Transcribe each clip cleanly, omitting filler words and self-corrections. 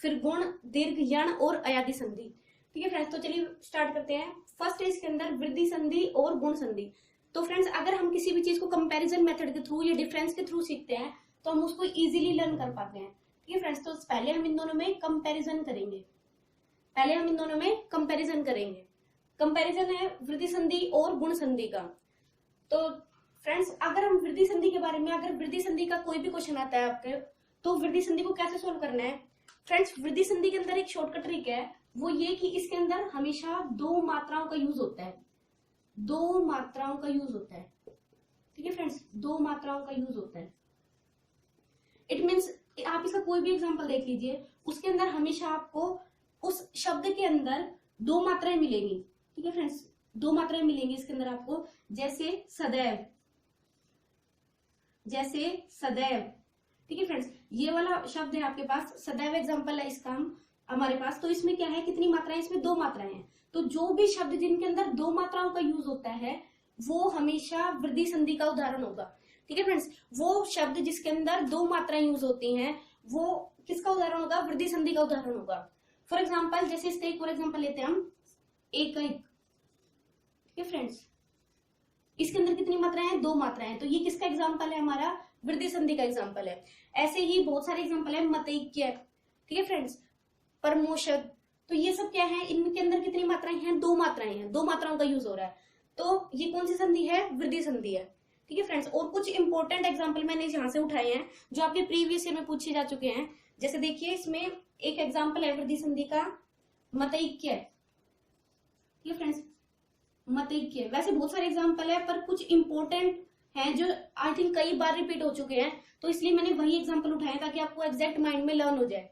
फिर गुण, दीर्घ, यण और अयादि संधि। ठीक है फ्रेंड्स, तो चलिए स्टार्ट करते हैं। फर्स्ट है इसके अंदर वृद्धि संधि और गुण संधि। तो फ्रेंड्स अगर हम किसी भी चीज को कंपैरिजन मेथड के थ्रू या डिफरेंस के थ्रू सीखते हैं तो हम उसको इजीली लर्न कर पाते हैं। ठीक है फ्रेंड्स, तो पहले हम इन दोनों में कंपैरिजन करेंगे। कंपैरिजन है वृद्धि संधि और गुण संधि का। तो फ्रेंड्स अगर हम वृद्धि संधि के बारे में, अगर वृद्धि संधि का कोई भी क्वेश्चन आता है आपके, तो वृद्धि संधि को कैसे सोल्व करना है। फ्रेंड्स वृद्धि संधि के अंदर एक शॉर्टकट ट्रिक है, वो ये कि इसके अंदर हमेशा दो मात्राओं का यूज होता है। ठीक है फ्रेंड्स, दो मात्राओं का यूज होता है। इट मीन्स आप इसका कोई भी एग्जांपल देख लीजिए, उसके अंदर हमेशा आपको उस शब्द के अंदर दो मात्राएं मिलेंगी। ठीक है फ्रेंड्स, दो मात्राएं मिलेंगी इसके अंदर आपको, जैसे सदैव। ठीक है फ्रेंड्स, ये वाला शब्द है आपके पास, सदैव एग्जांपल है इसका हमारे पास। तो इसमें क्या है, कितनी मात्राएं, इसमें दो मात्राएं हैं। तो जो भी शब्द जिनके अंदर दो मात्राओं का यूज होता है वो हमेशा वृद्धि संधि का उदाहरण होगा। ठीक है फ्रेंड्स, वो शब्द जिसके अंदर दो मात्राएं यूज होती हैं वो किसका उदाहरण होगा, वृद्धि संधि का उदाहरण होगा। फॉर एग्जाम्पल, जैसे इसका एक और एग्जाम्पल लेते हैं हम, एक। ठीक है फ्रेंड्स, इसके अंदर कितनी मात्राएं हैं, दो मात्राएं हैं। तो ये किसका एग्जाम्पल है, हमारा वृद्धि संधि का एग्जाम्पल है। ऐसे ही बहुत सारे एग्जाम्पल है, मतैक्य। ठीक है फ्रेंड्स, परमोषद। तो ये सब क्या है, इनके अंदर कितनी मात्राएं हैं, दो मात्राएं हैं, दो मात्राओं का यूज हो रहा है। तो ये कौन सी संधि है, वृद्धि संधि है। ठीक है फ्रेंड्स, और कुछ इंपॉर्टेंट एग्जाम्पल मैंने यहाँ से उठाए हैं जो आपके प्रीवियस ईयर में पूछे जा चुके हैं। जैसे देखिए इसमें एक एग्जाम्पल है वृद्धि संधि का, मतैक्य। ठीक है फ्रेंड्स, मतैक्य। वैसे बहुत सारे एग्जाम्पल है पर कुछ इंपॉर्टेंट हैं जो आई थिंक कई बार रिपीट हो चुके हैं, तो इसलिए मैंने वही एग्जाम्पल उठाया ताकि आपको एग्जैक्ट माइंड में लर्न हो जाए।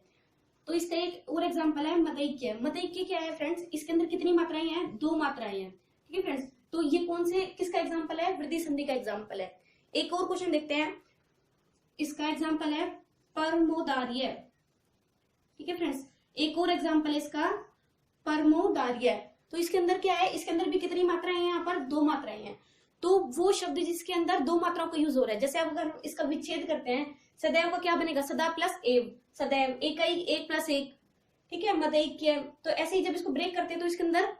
तो इसका एक और एग्जाम्पल है मतैक्य। मतैक्य क्या है फ्रेंड्स, इसके अंदर कितनी मात्राएं हैं, दो मात्राएं हैं। ठीक है फ्रेंड्स, तो ये कौन से, किसका एग्जाम्पल है, वृद्धि संधि का एग्जाम्पल है। एक और क्वेश्चन देखते हैं, इसका एग्जाम्पल है परमोदार्य। ठीक है फ्रेंड्स, एक और एग्जाम्पल है इसका परमोदार्य। तो इसके अंदर क्या है, इसके अंदर भी कितनी मात्राएं हैं, यहाँ पर दो मात्राएं हैं। तो वो शब्द जिसके अंदर दो मात्राओं का यूज हो रहा है, जैसे अगर इसका विच्छेद करते हैं, सदैव का क्या बनेगा, सदा प्लस एव, सदैव, एक प्लस एक। ठीक है, मतैक्य। तो ऐसे ही जब इसको ब्रेक करते हैं तो इसके अंदर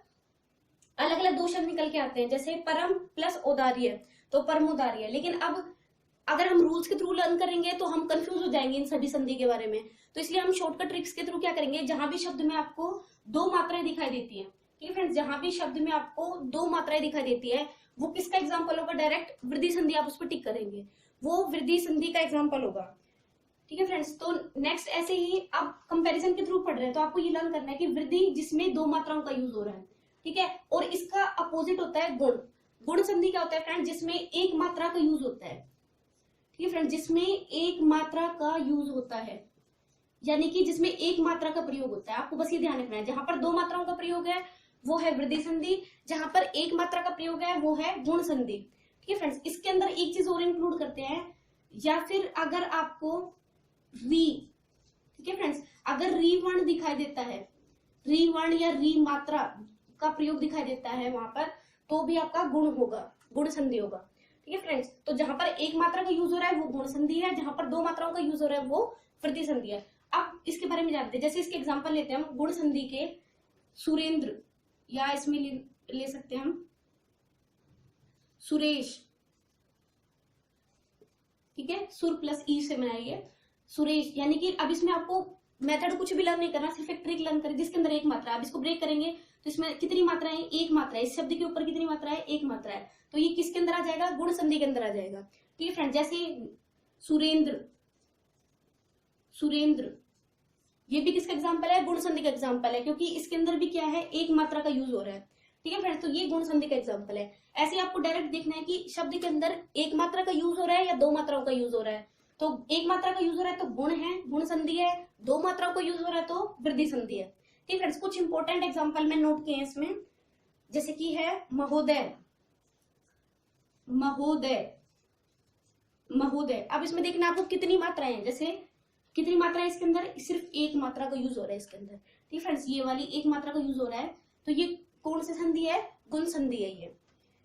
अलग अलग दो शब्द निकल के आते हैं, जैसे परम प्लस औदार्य, तो परमोदार्य। लेकिन अब अगर हम रूल्स के थ्रू लर्न करेंगे तो हम कंफ्यूज हो जाएंगे इन सभी संधि के बारे में। तो इसलिए हम शॉर्टकट ट्रिक्स के थ्रू क्या करेंगे, जहां भी शब्द में आपको दो मात्राएं दिखाई देती है, ठीक है फ्रेंड्स, जहां भी शब्द में आपको दो मात्राएं दिखाई देती है वो किसका एग्जाम्पल होगा, डायरेक्ट वृद्धि संधि आप उस पर टिक करेंगे, वो वृद्धि संधि का एग्जाम्पल होगा। ठीक है फ्रेंड्स, तो नेक्स्ट ऐसे ही आप कंपैरिजन के थ्रू पढ़ रहे हैं तो आपको ये लर्न करना है कि वृद्धि जिसमें दो मात्राओं का यूज हो रहा है। ठीक है, और इसका अपोजिट होता है गुण। गुण संधि क्या होता है फ्रेंड, जिसमें एक मात्रा का यूज होता है। ठीक है फ्रेंड, जिसमें एक मात्रा का यूज होता है, यानी कि जिसमें एक मात्रा का प्रयोग होता है। आपको बस ये ध्यान रखना है, जहां पर दो मात्राओं का प्रयोग है वो है वृद्धि संधि, जहां पर एक मात्रा का प्रयोग है वो है गुण संधि। ठीक है फ्रेंड्स, इसके अंदर एक चीज और इंक्लूड करते हैं, या फिर अगर आपको री, ठीक है फ्रेंड्स, अगर री वर्ण दिखाई देता है, री वर्ण या री मात्रा का प्रयोग दिखाई देता है वहां पर, तो भी आपका गुण होगा, गुण संधि होगा। ठीक है फ्रेंड्स, तो जहां पर एक मात्रा का यूज हो रहा है वो गुण संधि है, जहां पर दो मात्राओं का यूज हो रहा है वो वृद्धि संधि है। अब इसके बारे में जानते हैं, जैसे इसके एग्जांपल लेते हैं हम, गुण संधि के सुरेंद्र, या इसमें ले सकते हैं हम सुरेश। ठीक है, सुर प्लस ई से बनाइए सुरेश, यानी कि अब इसमें आपको मेथड कुछ भी लर्न नहीं करना, सिर्फ एक ट्रिक लर्न करें जिसके अंदर एक मात्रा है। अब इसको ब्रेक करेंगे तो इसमें कितनी मात्रा है, एक मात्रा है। इस शब्द के ऊपर कितनी मात्रा है, एक मात्रा है। तो ये किसके अंदर आ जाएगा, गुण संधि के अंदर आ जाएगा। ठीक है फ्रेंड, जैसे सुरेंद्र, सुरेंद्र, ये भी किसका एग्जाम्पल है, गुण संधि का एग्जाम्पल है, क्योंकि इसके अंदर भी क्या है, एक मात्रा का यूज हो रहा है। ठीक है फ्रेंड्स, तो ये गुण संधि का एग्जाम्पल है। ऐसे आपको डायरेक्ट देखना है कि शब्द के अंदर एक मात्रा का यूज हो रहा है या दो मात्राओं का यूज हो रहा है। तो एक मात्रा का यूज हो रहा है तो गुण है, गुण संधि है, दो मात्राओं का यूज हो रहा है तो वृद्धि संधि है। ठीक फ्रेंड्स, कुछ इंपॉर्टेंट एग्जाम्पल मैं नोट किए हैं इसमें, जैसे कि है महोदय, महोदय, महोदय। अब इसमें देखना आपको कितनी मात्राएं हैं, जैसे कितनी मात्रा है इसके अंदर, सिर्फ एक मात्रा का यूज हो रहा है इसके अंदर। ठीक फ्रेंड्स, ये वाली एक मात्रा का यूज हो रहा है, तो ये कौन सी संधि है, गुण संधि है ये।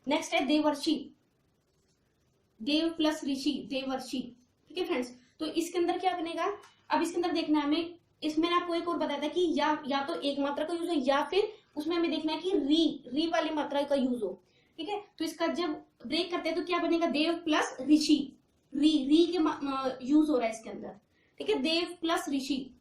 नेक्स्ट है देवर्षि, देव प्लस ऋषि, देवर्षि। ठीक है फ्रेंड्स, तो इसके अंदर क्या बनेगा, अब इसके अंदर देखना है हमें इसमें मैंने आपको एक और बताया था कि या तो एक मात्रा का यूज हो या फिर उसमें हमें देखना है कि री वाली मात्रा का यूज हो। ठीक है, तो इसका जब ब्रेक करते हैं तो क्या बनेगा, देव प्लस ऋषि, री के यूज हो रहा है इसके अंदर। ठीक है, देव प्लस ऋषि,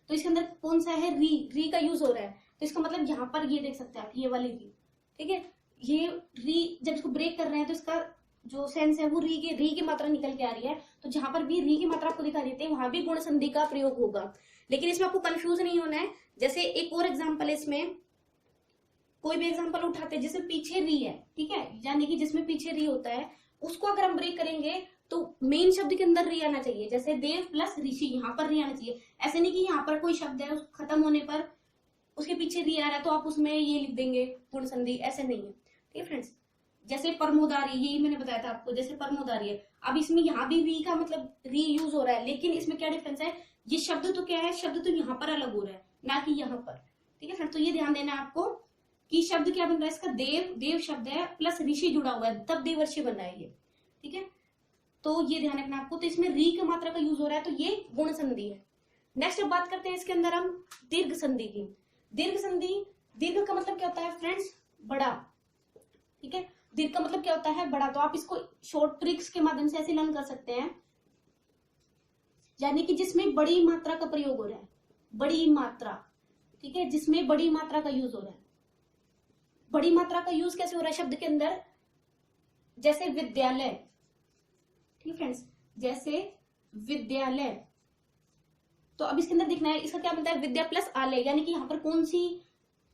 तो इसके अंदर कौन सा है, री का यूज हो रहा है। तो इसका मतलब यहाँ पर ये देख सकते हैं आप, ये वाली री। ठीक है, ये री जब इसको ब्रेक कर रहे हैं तो इसका जो सेंस है वो री की मात्रा निकल के आ रही है। तो जहां पर भी री की मात्रा आपको दिखा देते हैं वहां भी गुण संधि का प्रयोग होगा। लेकिन इसमें आपको कंफ्यूज नहीं होना है। जैसे एक और एग्जांपल है, इसमें कोई भी एग्जांपल उठाते हैं जिसमें पीछे री है, ठीक है, यानी कि जिसमें पीछे री होता है उसको अगर हम ब्रेक करेंगे तो मेन शब्द के अंदर री आना चाहिए। जैसे देव प्लस ऋषि, यहाँ पर री आना चाहिए। ऐसे नहीं कि यहाँ पर कोई शब्द है खत्म होने पर उसके पीछे री आ रहा है तो आप उसमें ये लिख देंगे गुण संधि, ऐसे नहीं है। ठीक है फ्रेंड्स, जैसे परमोदारी, यही मैंने बताया था आपको, जैसे परमोदारी है, अब इसमें यहाँ भी री का मतलब री यूज हो रहा है, लेकिन इसमें क्या डिफरेंस है, ये शब्द तो क्या है, शब्द तो यहाँ पर अलग हो रहा है ना कि यहाँ पर। ठीक है फ्रेंड्स, तो ये ध्यान देना है आपको कि शब्द क्या बन रहा है, इसका देव शब्द है प्लस ऋषि जुड़ा हुआ है, तब देवर्षि बन रहा है ये। ठीक है, तो ये ध्यान रखना आपको। तो इसमें री की मात्रा का यूज हो रहा है तो ये गुण संधि है। नेक्स्ट अब बात करते हैं इसके अंदर हम दीर्घ संधि की। दीर्घ संधि, दीर्घ का मतलब क्या होता है फ्रेंड्स, बड़ा। ठीक है, दीर्घ का मतलब क्या होता है, बड़ा। तो आप इसको शॉर्ट ट्रिक्स के माध्यम से ऐसे लर्न कर सकते हैं, यानी कि जिसमें बड़ी मात्रा का प्रयोग हो रहा है, बड़ी मात्रा। ठीक है, जिसमें बड़ी मात्रा का यूज हो रहा है। बड़ी मात्रा का यूज कैसे हो रहा है शब्द के अंदर, जैसे विद्यालय। ठीक है फ्रेंड्स, जैसे विद्यालय, तो अब इसके अंदर देखना है इसका क्या बनता है, विद्या प्लस आलय, यानी कि यहाँ पर कौन सी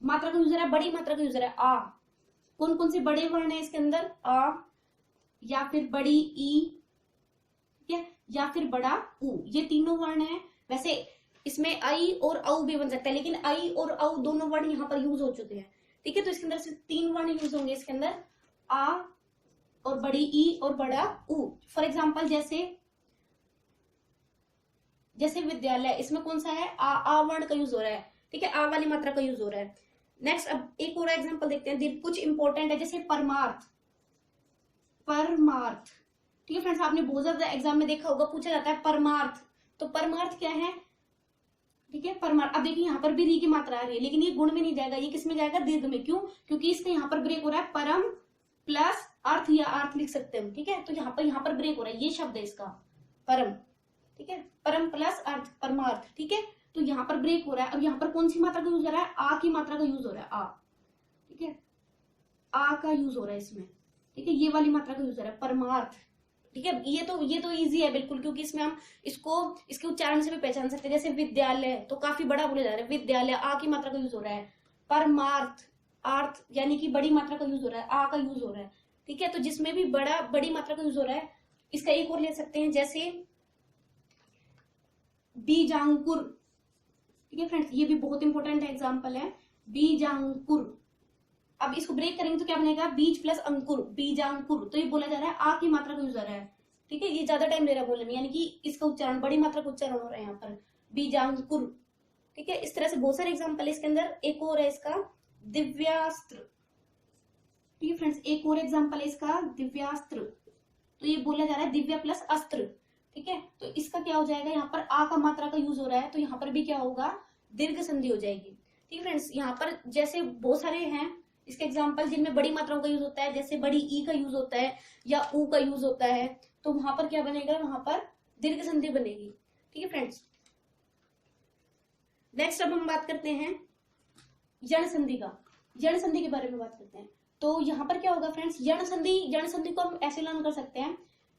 मात्रा का यूजर है, बड़ी मात्रा का यूजर है, आ। कौन कौन से बड़े वर्ण है इसके अंदर, आ या फिर बड़ी ई, ठीक है, या फिर बड़ा उ, ये तीनों वर्ण है। वैसे इसमें आई और औ भी बन सकता है, लेकिन आई और औ दोनों वर्ण यहाँ पर यूज हो चुके हैं। ठीक है, तो इसके अंदर सिर्फ 3 वर्ण यूज होंगे इसके अंदर, आ और बड़ी ई और बड़ा उ। फॉर एग्जाम्पल जैसे विद्यालय, इसमें कौन सा है, आ वर्ण का यूज हो रहा है। ठीक है, आ वाली मात्रा का यूज हो रहा है। नेक्स्ट अब एक और एग्जांपल देखते हैं, कुछ इंपॉर्टेंट है, जैसे परमार्थ। ठीक है फ्रेंड्स, आपने बहुत ज्यादा एग्जाम में देखा होगा, पूछा जाता है परमार्थ। तो परमार्थ क्या है, ठीक है, परमार्थ। अब देखिए यहाँ पर भी री की मात्रा आ रही है, लेकिन ये गुण में नहीं जाएगा, ये किस में जाएगा, दीर्घ में। क्यों, क्योंकि इसका यहाँ पर ब्रेक हो रहा है, परम प्लस अर्थ या अर्थ लिख सकते हैं। ठीक है, तो यहाँ पर ब्रेक हो रहा है, ये शब्द है इसका परम। ठीक है, परम प्लस अर्थ, परमार्थ। ठीक है, तो यहाँ पर ब्रेक हो रहा है। अब यहाँ पर कौन सी मात्रा का यूज हो रहा है, आ की मात्रा का यूज हो रहा है, आ। ठीक है, आ का यूज हो रहा है इसमें। ठीक है, ये वाली मात्रा का यूज हो रहा है, परमार्थ। ठीक है, ये तो इजी है बिल्कुल, क्योंकि इसमें हम इसके उच्चारण से भी पहचान सकते हैं। जैसे विद्यालय तो काफी बड़ा बोले जा रहा है, विद्यालय, आ की मात्रा का यूज हो रहा है। परमार्थ, अर्थ यानी कि बड़ी मात्रा का यूज हो रहा है, आ का यूज हो रहा है। ठीक है, तो जिसमें भी बड़ी मात्रा का यूज हो रहा है। इसका एक और ले सकते हैं, जैसे बीजांकुर। ठीक है फ्रेंड्स, ये भी बहुत इंपॉर्टेंट एग्जांपल है, बीजांकुर। अब इसको ब्रेक करेंगे तो क्या बनेगा, बीज प्लस अंकुर, बीजांकुर। तो ये बोला जा रहा है, आ की मात्रा का यूज हो रहा है। ठीक है, ये ज्यादा टाइम ले रहा है बोलने में, यानी कि इसका उच्चारण, बड़ी मात्रा का उच्चारण हो रहा है यहाँ पर, बीजांकुर। ठीक है, इस तरह से बहुत सारे एग्जाम्पल है इसके अंदर। एक और है इसका दिव्यास्त्र। ठीक है फ्रेंड्स, एक और एग्जाम्पल है इसका दिव्यास्त्र। तो ये बोला जा रहा है दिव्या प्लस अस्त्र। ठीक है, तो इसका क्या हो जाएगा, यहाँ पर आ का मात्रा का यूज हो रहा है, तो यहाँ पर भी क्या होगा, दीर्घ संधि हो जाएगी। ठीक है फ्रेंड्स, यहाँ पर जैसे बहुत सारे हैं इसके एग्जाम्पल जिनमें बड़ी मात्राओं का यूज होता है, जैसे बड़ी ई का यूज होता है या ऊ का यूज होता है, तो वहां पर क्या बनेगा, वहां पर दीर्घ संधि बनेगी। ठीक है फ्रेंड्स, नेक्स्ट अब हम बात करते हैं यण संधि का। यण संधि के बारे में बात करते हैं। तो यहाँ पर क्या होगा फ्रेंड्स, यण संधि को हम ऐसे लर्न कर सकते हैं,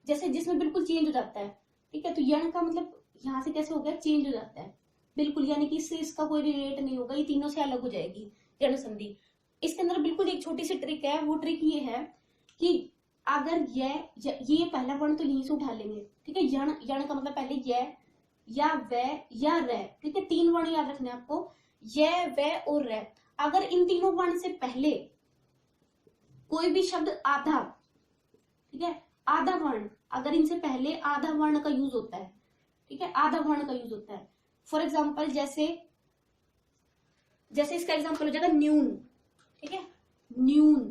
जैसे जिसमें बिल्कुल चेंज हो जाता है। ठीक है, तो यण का मतलब यहाँ से कैसे हो गया, चेंज हो जाता है बिल्कुल, यानी कि इससे इसका कोई रिलेट नहीं होगा, ये तीनों से अलग हो जाएगी यण संधि। इसके अंदर बिल्कुल एक छोटी सी ट्रिक है, वो ट्रिक ये है कि अगर ये पहला वर्ण तो यहीं से उठा लेंगे। ठीक है, यण का मतलब पहले य या व या र। ठीक है, 3 वर्ण याद रखने आपको, य व और र। अगर इन तीनों वर्ण से पहले कोई भी शब्द आधा, ठीक है, आधा वर्ण, अगर इनसे पहले आधा वर्ण का यूज होता है, ठीक है, आधा वर्ण का यूज होता है। फॉर एग्जाम्पल जैसे इसका एग्जाम्पल हो जाएगा न्यून। ठीक है, न्यून।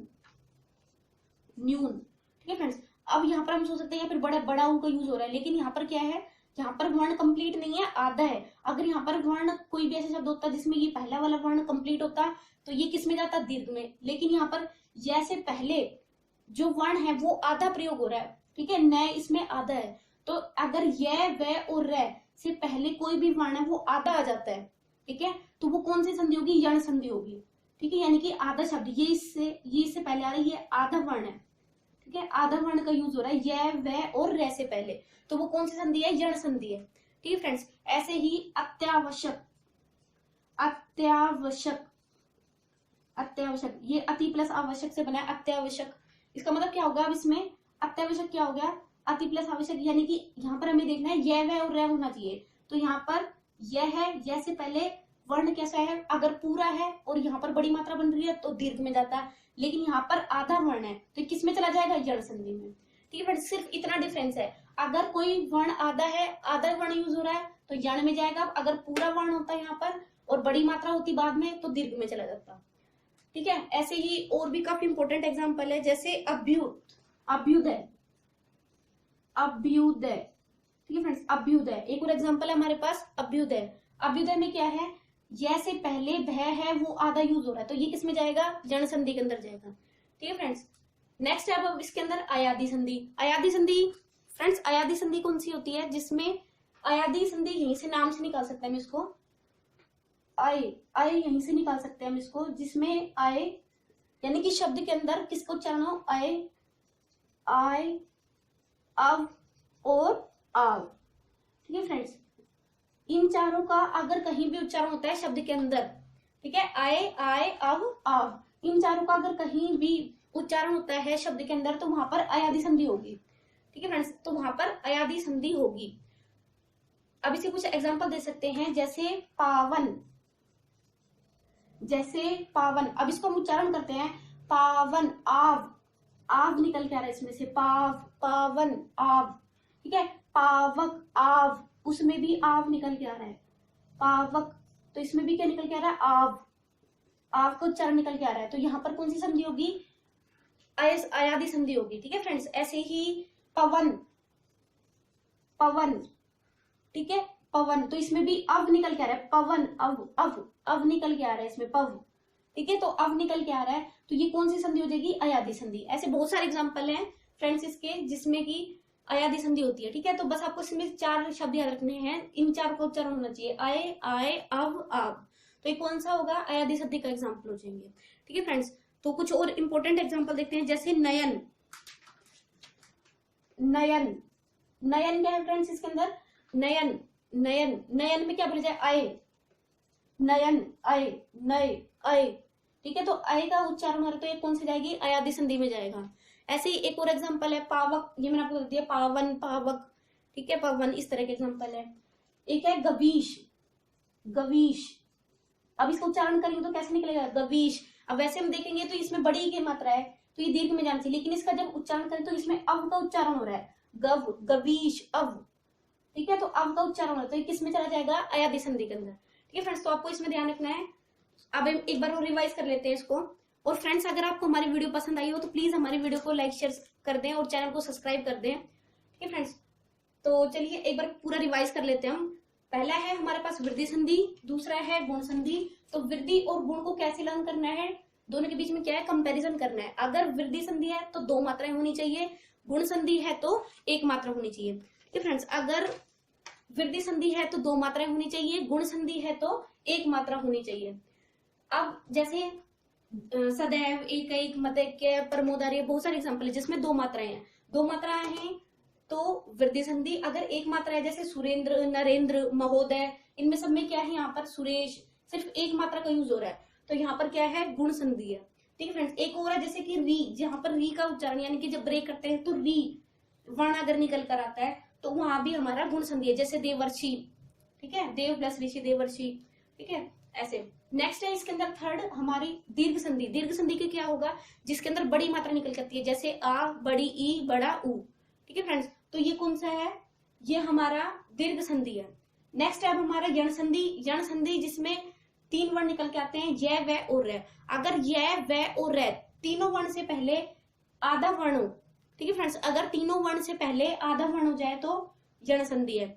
ठीक है फ्रेंड्स, अब यहाँ पर हम सोच सकते हैं या फिर बड़ा ऊ का यूज हो रहा है, लेकिन यहाँ पर क्या है, यहाँ पर वर्ण कंप्लीट नहीं है, आधा है। अगर यहाँ पर वर्ण कोई भी ऐसा शब्द होता जिसमें ये पहला वाला वर्ण कंप्लीट होता तो ये किस में जाता, दीर्घ में। लेकिन यहाँ पर य से पहले जो वर्ण है वो आधा प्रयोग हो रहा है, ठीक है, न इसमें आधा है। तो अगर य, व और र से पहले कोई भी वर्ण है वो आधा आ जाता है, ठीक है, तो वो कौन सी संधि होगी, यण संधि होगी, ठीक है। यानी कि आधा शब्द ये इससे पहले आ रहा है, ये आधा वर्ण है, ठीक है, आधा वर्ण का यूज हो रहा है य, व और र से पहले, तो वो कौन सी संधि है, यण संधि है, ठीक है फ्रेंड्स। ऐसे ही अत्यावश्यक, अत्यावश्यक, अत्यावश्यक, ये अति प्लस आवश्यक से बना है अत्यावश्यक। इसका मतलब क्या होगा, अब इसमें अत्यावश्यक क्या हो गया, अति प्लस आवश्यक, यानी कि यहाँ पर हमें देखना है य, व और र होना चाहिए। तो यहाँ पर यह है, य से पहले वर्ण कैसा है, अगर पूरा है और यहाँ पर बड़ी मात्रा बन रही है तो दीर्घ में जाता है, लेकिन यहाँ पर आधा वर्ण है तो किस में चला जाएगा, यण संधि में, ठीक है फ्रेंड्स। सिर्फ इतना डिफरेंस है, अगर कोई वर्ण आधा है, आधा वर्ण यूज हो रहा है तो यण में जाएगा, अगर पूरा वर्ण होता है यहाँ पर और बड़ी मात्रा होती बाद में तो दीर्घ में चला जाता, ठीक है। ऐसे ही और भी काफी इंपॉर्टेंट एग्जांपल है, जैसे अभ्युदय, अभ्युदय, ठीक है फ्रेंड्स, अभ्युदय एक और एग्जांपल है हमारे पास, अभ्युदय। अभ्युदय में क्या है, य से पहले भय है वो आधा यूज हो रहा है तो ये किस में जाएगा, यण संधि के अंदर जाएगा, ठीक है फ्रेंड्स। नेक्स्ट है अब इसके अंदर अयादि संधि। अयादि संधि फ्रेंड्स, अयादि संधि कौन सी होती है, जिसमें अयादि संधि यहीं से नाम से निकाल सकते हैं हम इसको, आय, आय यहीं से निकाल सकते हैं हम इसको, जिसमें आय यानी कि शब्द के अंदर किसको उच्चारण हो, आय, आय, अव और आव, ठीक है फ्रेंड्स। इन चारों का अगर कहीं भी उच्चारण होता है शब्द के अंदर, ठीक है, आय, आय, अव, आव, इन चारों का अगर कहीं भी उच्चारण होता है शब्द के अंदर तो वहां पर अयादि संधि होगी, ठीक है फ्रेंड्स, तो वहां पर अयादि संधि होगी। अब इसे कुछ एग्जांपल दे सकते हैं, जैसे पावन, जैसे पावन, अब इसको हम उच्चारण करते हैं, पावन, आव, आव निकल के आ रहा है इसमें से, पाव, पावन, आव, ठीक है, पावक, आव, उसमें भी आव निकल के आ रहा है, पावक, तो इसमें भी क्या निकल के आ रहा है, आव, आव का उच्चारण निकल के आ रहा है, तो यहाँ पर कौन सी संधि होगी, अयादि संधि होगी, ठीक है फ्रेंड्स। ऐसे ही पवन, पवन, ठीक है, पवन, तो इसमें भी अव निकल के आ रहा है, पवन, अव, अव निकल के आ रहा है इसमें, पव, ठीक है, तो अव निकल के आ रहा है तो ये कौन सी संधि हो जाएगी, अयादि संधि। ऐसे बहुत सारे एग्जांपल हैं फ्रेंड्स इसके जिसमें कि अयादि संधि होती है, ठीक है। तो बस आपको इसमें 4 शब्द याद रखने हैं, इन 4 का उच्चारण होना चाहिए, आय, आय, अव, आव, तो ये कौन सा होगा, अयादि संधि का एग्जाम्पल हो जाएंगे, ठीक है फ्रेंड्स। तो कुछ और इंपॉर्टेंट एग्जाम्पल देखते हैं, जैसे नयन, नयन, नयन क्या है फ्रेंड्स इसके अंदर, नयन, नयन, नयन में क्या बोला जाए, आय, नयन, आय, नय, आय, ठीक है, तो आय का उच्चारण हो रहा है तो ये कौन सी जाएगी, अयादि संधि में जाएगा। ऐसे ही एक और एग्जांपल है पावक, ये मैंने आपको दिया, पावन, पावक, ठीक है, पवन, इस तरह के एग्जांपल है। एक है गवीश, गवीश, अब इसका उच्चारण करेंगे तो कैसे निकलेगा, गवीश। अब वैसे हम देखेंगे तो इसमें बड़ी की मात्रा है तो ये दीर्घ में जाना चाहिए, लेकिन इसका जब उच्चारण करें तो इसमें अव का उच्चारण हो रहा है, गव, गवीश, अव, ठीक है, तो अव का उच्चारण हो रहा है तो ये किस में चला जाएगा, अयादि संधि के अंदर, ठीक है फ्रेंड्स। तो आपको इसमें ध्यान रखना है। अब हम एक बार और रिवाइज कर लेते हैं इसको। और फ्रेंड्स, अगर आपको हमारी वीडियो पसंद आई हो तो प्लीज हमारी वीडियो को लाइक शेयर कर दें और चैनल को सब्सक्राइब कर दें, ठीक है फ्रेंड्स। तो चलिए एक बार पूरा रिवाइज कर लेते हैं हम। पहला है हमारे पास वृद्धि संधि, दूसरा है गुण संधि। तो वृद्धि और गुण को कैसे लर्न करना है, दोनों के बीच में क्या है, कंपैरिजन करना है। अगर वृद्धि संधि है तो 2 मात्राएं होनी चाहिए, गुण संधि है तो 1 मात्रा होनी चाहिए, ठीक है फ्रेंड्स। अगर वृद्धि संधि है तो 2 मात्राएं होनी चाहिए, गुण संधि है तो 1 मात्रा होनी चाहिए। अब जैसे सदैव, एक, मतैक्य, प्रमोदार्य, बहुत सारे एग्जाम्पल है जिसमें 2 मात्राएं हैं। 2 मात्राएं हैं तो वृद्धि संधि। अगर 1 मात्रा है जैसे सुरेंद्र, नरेंद्र, महोदय, इनमें सब में क्या है, यहाँ पर सुरेश, सिर्फ 1 मात्रा का यूज हो रहा है तो यहाँ पर क्या है, गुण संधि है, ठीक है फ्रेंड्स। एक और है जैसे कि री, जहां पर री का उच्चारण यानी कि जब ब्रेक करते हैं तो री वर्ण अगर निकल कर आता है तो वहां भी हमारा गुण संधि है, जैसे देवर्षि, ठीक है, देव प्लस ऋषि, देवर्षि, ठीक है, ऐसे। नेक्स्ट है इसके अंदर थर्ड हमारी दीर्घ संधि। दीर्घ संधि के क्या होगा, जिसके अंदर बड़ी मात्रा निकल करती है, जैसे आ, बड़ी ई, बड़ा ऊ, ठीक है फ्रेंड्स। तो ये कौन सा है, ये हमारा दीर्घ संधि है। नेक्स्ट है अब हमारा यण संधि। यण संधि जिसमें 3 वर्ण निकल के आते हैं, य, व और र। अगर य, व और र तीनों वर्ण से पहले आधा वर्ण हो, ठीक है फ्रेंड्स, अगर तीनों वर्ण से पहले आधा वर्ण हो जाए तो यण संधि है।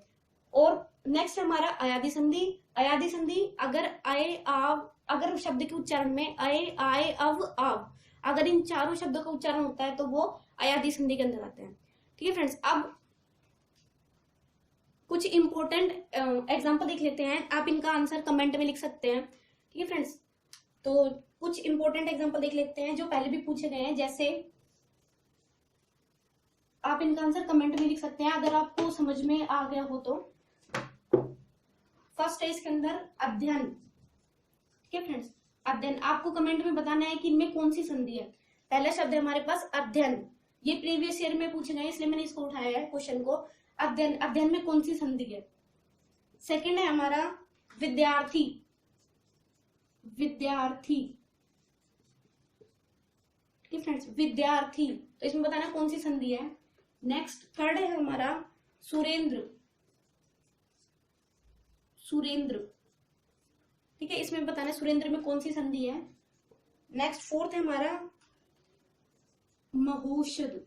और नेक्स्ट हमारा अयादी संधि। अयादी संधि अगर आए आव, अगर शब्द के उच्चारण में आए आए अव आव, अगर इन चारों शब्दों का उच्चारण होता है तो वो अयादी संधि के अंदर आते हैं। ठीक है फ्रेंड्स, अब कुछ इंपॉर्टेंट एग्जांपल देख लेते हैं, आप इनका आंसर कमेंट में लिख सकते हैं। ठीक है फ्रेंड्स, तो कुछ इंपॉर्टेंट एग्जांपल देख लेते हैं जो पहले भी पूछे गए हैं, जैसे आप इनका आंसर कमेंट में लिख सकते हैं अगर आपको समझ में आ गया हो तो। फर्स्ट है इसके अंदर अध्ययन। ठीक है फ्रेंड्स, अध्ययन, आपको कमेंट में बताना है कि इनमें कौन सी संधि है। पहला शब्द है हमारे पास अध्ययन, ये प्रीवियस ईयर में पूछे गए इसलिए मैंने इसको उठाया है क्वेश्चन को। अध्ययन, अध्ययन में कौन सी संधि है। सेकंड है हमारा विद्यार्थी, विद्यार्थी। ठीक है फ्रेंड्स, विद्यार्थी, तो इसमें बताना कौन सी संधि है। नेक्स्ट थर्ड है हमारा सुरेंद्र, सुरेंद्र। ठीक है, इसमें बताना है सुरेंद्र में कौन सी संधि है। नेक्स्ट फोर्थ है हमारा महोषध।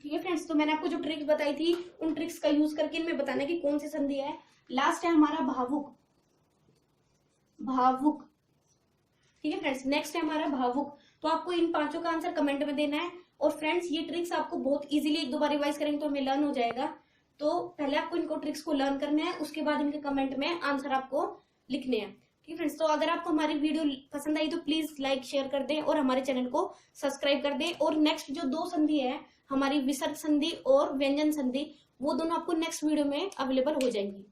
ठीक है फ्रेंड्स, तो मैंने आपको जो ट्रिक्स बताई थी उन ट्रिक्स का यूज करके इनमें बताना है कि कौन सी संधि है। लास्ट है हमारा भावुक, भावुक। ठीक है फ्रेंड्स, नेक्स्ट है हमारा भावुक। तो आपको इन पांचों का आंसर कमेंट में देना है। और फ्रेंड्स, ये ट्रिक्स आपको बहुत इजीली एक दो बार रिवाइज करेंगे तो हमें लर्न हो जाएगा। तो पहले आपको इनको ट्रिक्स को लर्न करना है, उसके बाद इनके कमेंट में आंसर आपको लिखने हैं। ठीक है फ्रेंड्स, तो अगर आपको हमारी वीडियो पसंद आई तो प्लीज लाइक शेयर कर दें और हमारे चैनल को सब्सक्राइब कर दें। और नेक्स्ट जो दो संधि है हमारी विसर्ग संधि और व्यंजन संधि, वो दोनों आपको नेक्स्ट वीडियो में अवेलेबल हो जाएंगी।